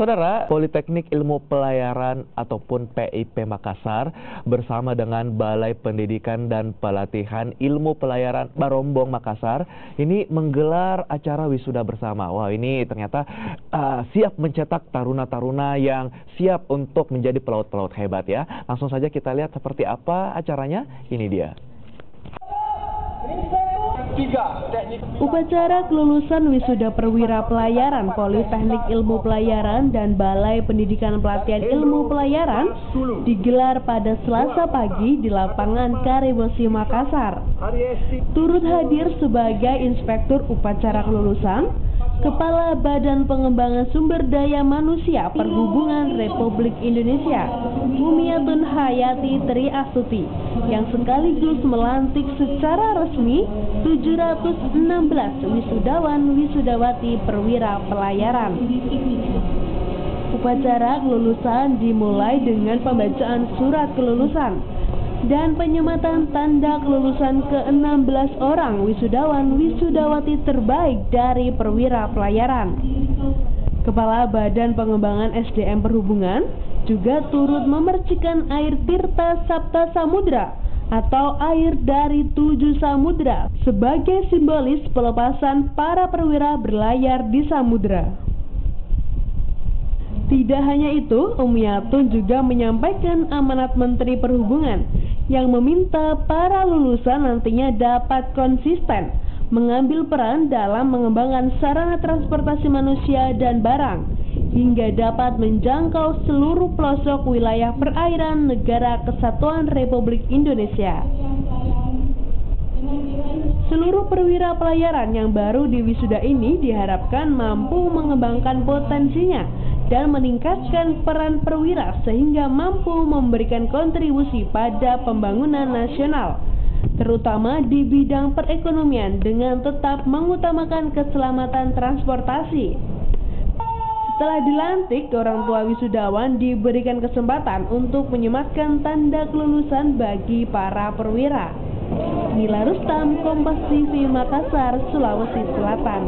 Saudara, Politeknik Ilmu Pelayaran ataupun PIP Makassar bersama dengan Balai Pendidikan dan Pelatihan Ilmu Pelayaran Barombong Makassar ini menggelar acara wisuda bersama. Wah, ini ternyata siap mencetak taruna-taruna yang siap untuk menjadi pelaut-pelaut hebat ya. Langsung saja kita lihat seperti apa acaranya. Ini dia. Upacara kelulusan wisuda perwira pelayaran Politeknik Ilmu Pelayaran dan Balai Pendidikan Pelatihan Ilmu Pelayaran digelar pada Selasa pagi di lapangan Karebosi Makassar. Turut hadir sebagai inspektur upacara kelulusan Kepala Badan Pengembangan Sumber Daya Manusia Perhubungan Republik Indonesia, Umiatun Hayati Tri Astuti, yang sekaligus melantik secara resmi 716 wisudawan-wisudawati perwira pelayaran. Upacara kelulusan dimulai dengan pembacaan surat kelulusan dan penyematan tanda kelulusan ke-16 orang wisudawan-wisudawati terbaik dari perwira pelayaran. Kepala Badan Pengembangan SDM Perhubungan juga turut memercikan air Tirta Sapta Samudra atau air dari 7 samudra sebagai simbolis pelepasan para perwira berlayar di samudra. Tidak hanya itu, Umiatun juga menyampaikan amanat Menteri Perhubungan yang meminta para lulusan nantinya dapat konsisten mengambil peran dalam mengembangkan sarana transportasi manusia dan barang hingga dapat menjangkau seluruh pelosok wilayah perairan Negara Kesatuan Republik Indonesia. Seluruh perwira pelayaran yang baru diwisuda ini diharapkan mampu mengembangkan potensinya dan meningkatkan peran perwira sehingga mampu memberikan kontribusi pada pembangunan nasional, terutama di bidang perekonomian dengan tetap mengutamakan keselamatan transportasi. Setelah dilantik, orang tua wisudawan diberikan kesempatan untuk menyematkan tanda kelulusan bagi para perwira. Nila Rustam, Kompas TV Makassar, Sulawesi Selatan.